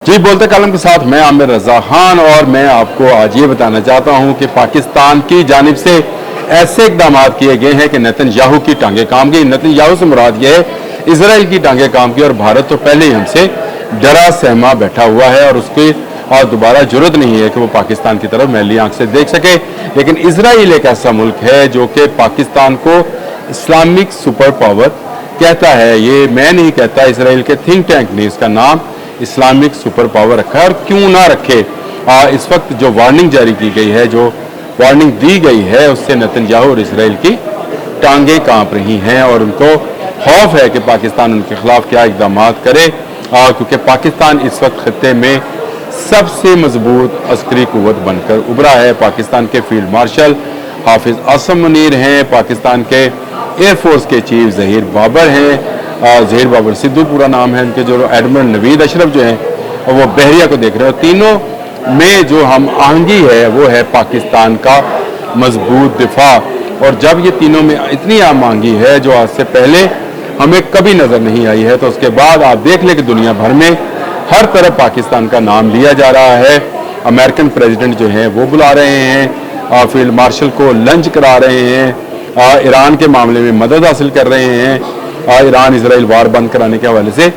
जी, बोलते कलम के साथ मैं आमिर रजा खान, और मैं आपको आज ये बताना चाहता हूँ कि पाकिस्तान की जानिब से ऐसे इकदाम किए गए हैं कि नेतन्याहू की टांगें काम गई। नेतन्याहू से मुराद ये है इसराइल की टांगें काम की, और भारत तो पहले ही हमसे डरा सहमा बैठा हुआ है और उसकी और दोबारा जरूरत नहीं है कि वो पाकिस्तान की तरफ मैली आंख से देख सके। लेकिन इसराइल एक ऐसा मुल्क है जो कि पाकिस्तान को इस्लामिक सुपर पावर कहता है। ये मैं नहीं कहता, इसराइल के थिंक टैंक ने इसका नाम इस्लामिक सुपर पावर रखा है, और क्यों ना रखे। इस वक्त जो वार्निंग जारी की गई है, जो वार्निंग दी गई है, उससे नेतन्याहू और इसराइल की टांगें कांप रही हैं और उनको खौफ है कि पाकिस्तान उनके खिलाफ क्या इकदाम करे, क्योंकि पाकिस्तान इस वक्त खत्ते में सबसे मजबूत अस्करी कुव्वत बनकर उभरा है। पाकिस्तान के फील्ड मार्शल हाफिज आसम मुनीर हैं, पाकिस्तान के एयरफोर्स के चीफ जहीर बाबर हैं, जहीर बाबर सिद्धू पूरा नाम है उनके, जो एडमिरल नवीद अशरफ जो हैं, और वो बहरिया को देख रहे हैं। तीनों में जो हम आहंगी है वो है पाकिस्तान का मजबूत दिफा। और जब ये तीनों में इतनी हम आहंगी है जो आज से पहले हमें कभी नज़र नहीं आई है, तो उसके बाद आप देख लें कि दुनिया भर में हर तरफ पाकिस्तान का नाम लिया जा रहा है। अमेरिकन प्रेसिडेंट जो हैं वो बुला रहे हैं, फील्ड मार्शल को लंच करा रहे हैं, ईरान के मामले में मदद हासिल कर रहे हैं, ईरान इसराइल वार बंद कराने के हवाले से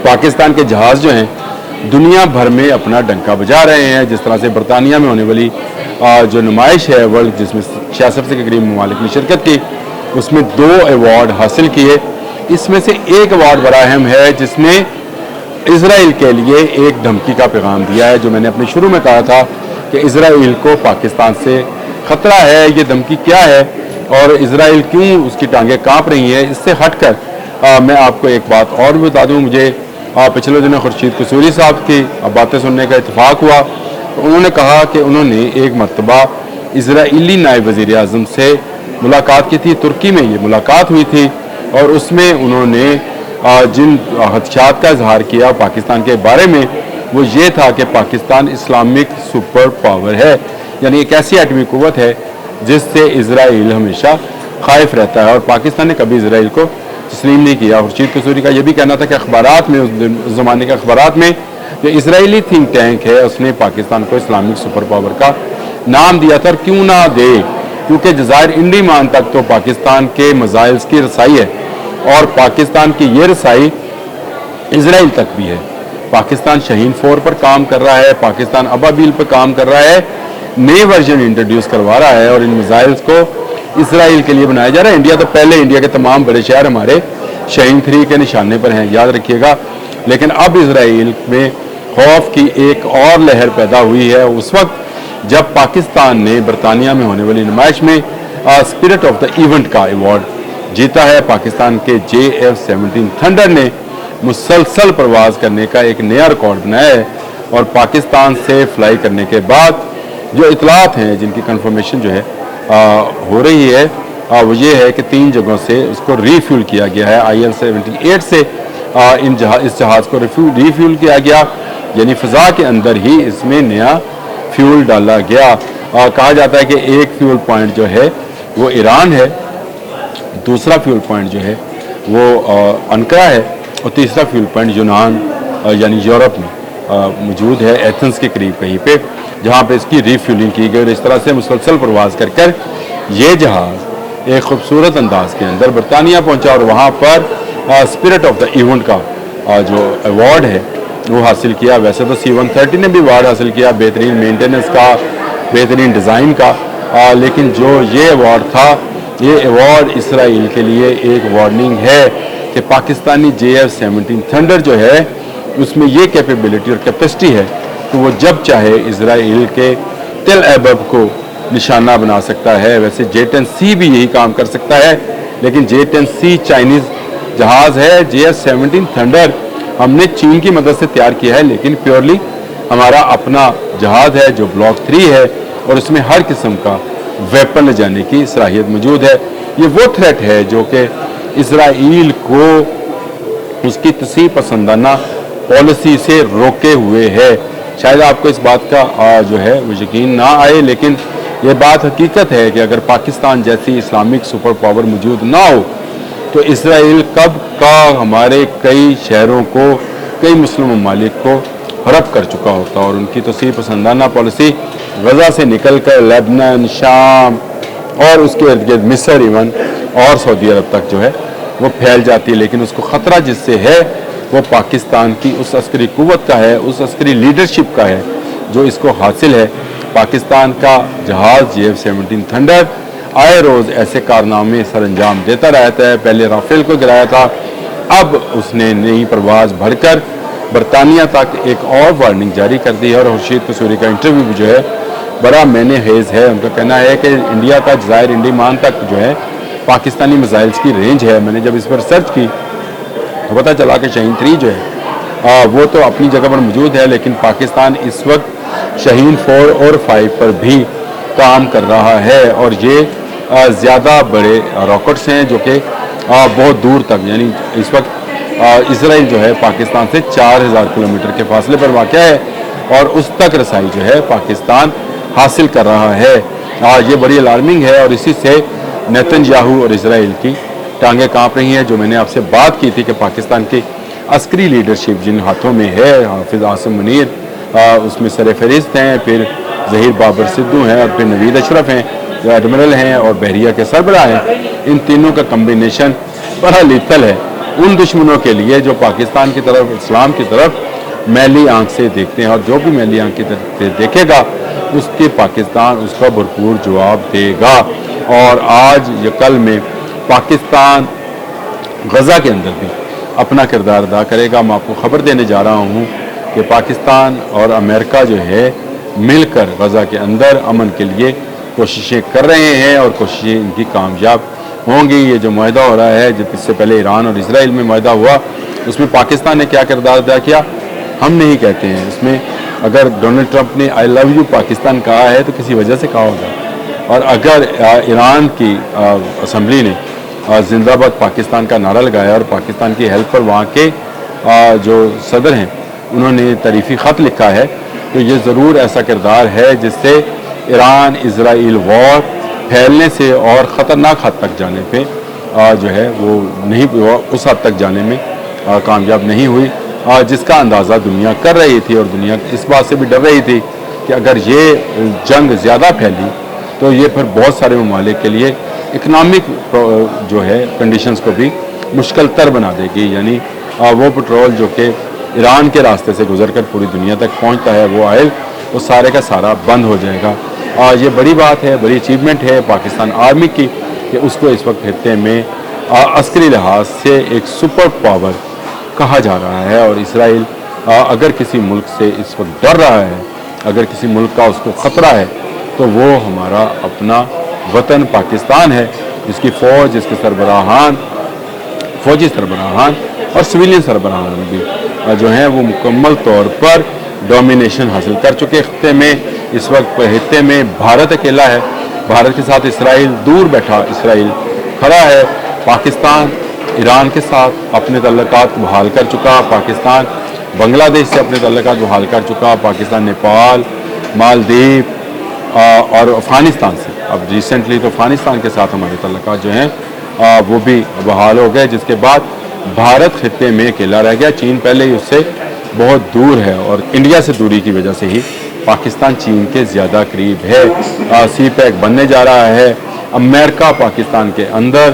पाकिस्तान के जहाज़ जो हैं दुनिया भर में अपना डंका बजा रहे हैं। जिस तरह से बरतानिया में होने वाली जो नुमाइश है वर्ल्ड, जिसमें 66 से करीब ममालिक ने शिरकत की, उसमें 2 अवार्ड हासिल किए। इसमें से एक अवार्ड बड़ा अहम है जिसने इसराइल के लिए एक धमकी का पैगाम दिया है। जो मैंने अपने शुरू में कहा था कि इसराइल को पाकिस्तान से ख़तरा है, ये धमकी क्या है और इसराइल क्यों उसकी टांगें कांप रही हैं, इससे हटकर मैं आपको एक बात और भी बता दूं। मुझे पिछले दिनों खुर्शीद कसूरी साहब की बातें सुनने का इत्तेफाक हुआ, तो उन्होंने कहा कि उन्होंने एक मरतबा इसराइली नायब वज़ीर आज़म से मुलाकात की थी, तुर्की में ये मुलाकात हुई थी, और उसमें उन्होंने जिन खदशात का इजहार किया पाकिस्तान के बारे में, वो ये था कि पाकिस्तान इस्लामिक सुपर पावर है, यानी एक ऐसी एटमी कुव्वत है जिससे इसराइल हमेशा खाइफ रहता है, और पाकिस्तान ने कभी इसराइल को तस्लीम नहीं किया। खुर्शीद कसूरी का यह भी कहना था कि अखबारात में, उस ज़माने के अखबारात में जो इसराइली थिंक टैंक है उसने पाकिस्तान को इस्लामिक सुपर पावर का नाम दिया था, और क्यों ना दे, क्योंकि जज़ायर इंडमान तक तो पाकिस्तान के मज़ाइल्स की रसाई है, और पाकिस्तान की ये रसाई इसराइल तक भी है। पाकिस्तान शाहीन 4 पर काम कर रहा है, पाकिस्तान अबाबील पर काम कर रहा है, नए वर्जन इंट्रोड्यूस करवा रहा है, और इन मिसाइल्स को इसराइल के लिए बनाया जा रहा है। इंडिया तो पहले, इंडिया के तमाम बड़े शहर हमारे शाहीन 3 के निशाने पर हैं, याद रखिएगा। लेकिन अब इसराइल में खौफ की एक और लहर पैदा हुई है उस वक्त जब पाकिस्तान ने बरतानिया में होने वाली नुमाइश में स्पिरिट ऑफ द इवेंट का अवार्ड जीता है। पाकिस्तान के JF-17 थंडर ने मुसलसल प्रवास करने का एक नया रिकॉर्ड बनाया है, और पाकिस्तान से फ्लाई करने के बाद जो इतलात हैं, जिनकी कंफर्मेशन जो है हो रही है, वो ये है कि 3 जगहों से उसको रीफ्यूल किया गया है। IL-78 से इस जहाज़ को रीफ्यूल किया गया, यानी फ़ज़ा के अंदर ही इसमें नया फ्यूल डाला गया। कहा जाता है कि एक फ्यूल पॉइंट जो है वो ईरान है, दूसरा फ्यूल पॉइंट जो है वो अनकरा है, और तीसरा फ्यूल पॉइंट यूनान यानी यूरोप में मौजूद है, एथेंस के करीब कहीं पे, जहाँ पे इसकी रीफ्यूलिंग की गई। और इस तरह से मुसलसल प्रवास कर कर ये जहाज़ एक खूबसूरत अंदाज के अंदर बरतानिया पहुँचा, और वहाँ पर स्पिरिट ऑफ द इवेंट का जो अवार्ड है वो हासिल किया। वैसे तो C-130 ने भी अवार्ड हासिल किया बेहतरीन मेंटेनेंस का, बेहतरीन डिज़ाइन का, लेकिन जो ये अवार्ड था, ये अवार्ड इसराइल के लिए एक वार्निंग है कि पाकिस्तानी JF-17 थंडर जो है उसमें ये कैपेबिलिटी और कैपेसिटी है तो वो जब चाहे इसराइल के तेल एबब को निशाना बना सकता है। वैसे J-10C भी यही काम कर सकता है, लेकिन J-10C चाइनीज़ जहाज़ है। JF-17 थंडर हमने चीन की मदद से तैयार किया है, लेकिन प्योरली हमारा अपना जहाज़ है जो ब्लॉक 3 है, और उसमें हर किस्म का वेपन ले जाने की सलाहियत मौजूद है। ये वो थ्रेट है जो कि इसराइल को उसकी तसीह पसंदाना पॉलिसी से रोके हुए है। शायद आपको इस बात का जो है वो यकीन ना आए, लेकिन ये बात हकीकत है कि अगर पाकिस्तान जैसी इस्लामिक सुपर पावर मौजूद ना हो तो इसराइल कब का हमारे कई शहरों को, कई मुस्लिम ममालिक को غرق کر چکا ہوتا اور ان کی توسیع پسندانہ پالیسی غزہ سے نکل کر لیبنان، شام اور اس کے ارد گرد مصر ایون اور سعودی عرب تک جو ہے وہ پھیل جاتی ہے، لیکن اس کو خطرہ جس سے ہے وہ پاکستان کی اس عسکری قوت کا ہے، اس عسکری لیڈرشپ کا ہے جو اس کو حاصل ہے۔ پاکستان کا جہاز JF-17 تھنڈر آئے روز ایسے کارنامے سر انجام دیتا رہتا ہے۔ پہلے رافیل کو گرایا تھا، اب اس نے نئی پرواز بڑھ کر برطانیہ تک ایک اور وارننگ جاری کر دی ہے، اور خورشید قصوری کا انٹرویو بھی جو ہے بڑا معنی خیز ہے۔ ان کا کہنا ہے کہ انڈیا کا جزائر انڈیمان تک جو ہے پاکستانی میزائلز کی رینج ہے۔ میں نے جب اس پر سرچ کی تو پتہ چلا کہ شاہین 3 جو ہے وہ تو اپنی جگہ پر موجود ہے، لیکن پاکستان اس وقت شاہین 4 اور 5 پر بھی کام کر رہا ہے، اور یہ زیادہ بڑے راکٹس ہیں جو کہ بہت دور تک، یعنی اس وقت اسرائیل جو ہے پاکستان سے 4000 کلومیٹر کے فاصلے پر واقع ہے، اور اس تک رسائی جو ہے پاکستان حاصل کر رہا ہے۔ یہ بڑی الارمنگ ہے، اور اسی سے نیتن یاہو اور اسرائیل کی ٹانگیں کانپ رہی ہیں۔ جو میں نے آپ سے بات کی تھی کہ پاکستان کی عسکری لیڈرشپ جن ہاتھوں میں ہے، حافظ عاصم منیر اس میں سر فہرست ہیں، پھر ظہیر بابر سدھو ہیں، اور پھر نوید اشرف ہیں جو ایڈمرل ہیں اور بحریہ کے سربراہ ہیں، ان تینوں کا کمبینیشن بڑا لیتل ہے ان دشمنوں کے لیے جو پاکستان کی طرف، اسلام کی طرف میلی آنکھ سے دیکھتے ہیں، اور جو بھی میلی آنکھ کی طرف دیکھے گا اس کے پاکستان اس کا بھرپور جواب دے گا۔ اور آج یا کل میں پاکستان غزہ کے اندر بھی اپنا کردار ادا کرے گا۔ میں آپ کو خبر دینے جا رہا ہوں کہ پاکستان اور امریکہ جو ہے مل کر غزہ کے اندر امن کے لیے کوششیں کر رہے ہیں، اور کوششیں ان کی کامیاب ہوں گی۔ یہ جو معاہدہ ہو رہا ہے، جس سے پہلے ایران اور اسرائیل میں معاہدہ ہوا، اس میں پاکستان نے کیا کردار ادا کیا ہم نہیں کہتے ہیں۔ اس میں اگر ڈونلڈ ٹرمپ نے آئی لو یو پاکستان کہا ہے تو کسی وجہ سے کہا ہوگا، اور اگر ایران کی اسمبلی نے زندہ باد پاکستان کا نعرہ لگایا اور پاکستان کی ہیلپ پر وہاں کے جو صدر ہیں انہوں نے تعریفی خط لکھا ہے، تو یہ ضرور ایسا کردار ہے جس سے ایران اسرائیل وار پھیلنے سے اور خطرناک حد تک جانے پہ جو ہے وہ نہیں، اس حد تک جانے میں کامیاب نہیں ہوئی جس کا اندازہ دنیا کر رہی تھی، اور دنیا اس بات سے بھی ڈر رہی تھی کہ اگر یہ جنگ زیادہ پھیلی تو یہ پھر بہت سارے ممالک کے لیے اکنامک جو ہے کنڈیشنز کو بھی مشکل تر بنا دے گی۔ یعنی وہ پٹرول جو کہ ایران کے راستے سے گزر کر پوری دنیا تک پہنچتا ہے، وہ آئل وہ سارے کا سارا بند ہو جائے گا۔ یہ بڑی بات ہے، بڑی اچیومنٹ ہے پاکستان آرمی کی کہ اس کو اس وقت خطے میں عسکری لحاظ سے ایک سپر پاور کہا جا رہا ہے، اور اسرائیل اگر کسی ملک سے اس وقت ڈر رہا ہے، اگر کسی ملک کا اس کو خطرہ ہے، تو وہ ہمارا اپنا وطن پاکستان ہے، جس کی فوج، جس کے سربراہان، فوجی سربراہان اور سویلین سربراہان بھی جو ہیں وہ مکمل طور پر ڈومینیشن حاصل کر چکے خطے میں۔ اس وقت خطے میں بھارت اکیلا ہے، بھارت کے ساتھ اسرائیل دور بیٹھا اسرائیل کھڑا ہے۔ پاکستان ایران کے ساتھ اپنے تعلقات بحال کر چکا، پاکستان بنگلہ دیش سے اپنے تعلقات بحال کر چکا، پاکستان نیپال، مالدیپ اور افغانستان سے، اب ریسنٹلی تو افغانستان کے ساتھ ہمارے تعلقات جو ہیں وہ بھی بحال ہو گئے، جس کے بعد بھارت خطے میں اکیلا رہ گیا۔ چین پہلے ہی اس سے بہت دور ہے، اور انڈیا سے دوری کی وجہ سے ہی پاکستان چین کے زیادہ قریب ہے۔ سی پیک بننے جا رہا ہے، امریکہ پاکستان کے اندر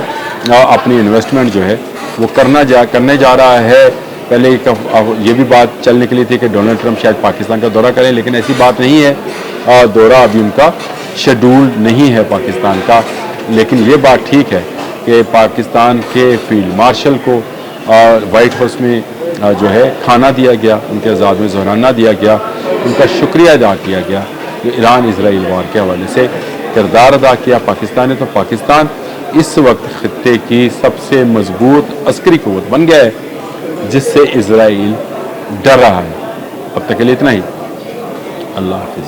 اپنی انویسٹمنٹ جو ہے وہ کرنے جا رہا ہے۔ پہلے یہ بھی بات چل نکلی تھی کہ ڈونلڈ ٹرمپ شاید پاکستان کا دورہ کریں، لیکن ایسی بات نہیں ہے، دورہ ابھی ان کا شیڈول نہیں ہے پاکستان کا۔ لیکن یہ بات ٹھیک ہے کہ پاکستان کے فیلڈ مارشل کو وائٹ ہاؤس میں جو ہے کھانا دیا گیا، ان کے اعزاز میں ظہرانہ دیا گیا، ان کا شکریہ ادا کیا گیا کہ ایران اسرائیل وار کے حوالے سے کردار ادا کیا پاکستان نے۔ تو پاکستان اس وقت خطے کی سب سے مضبوط عسکری قوت بن گیا ہے، جس سے اسرائیل ڈر رہا ہے۔ اب تک کے لیے اتنا ہی، اللہ حافظ۔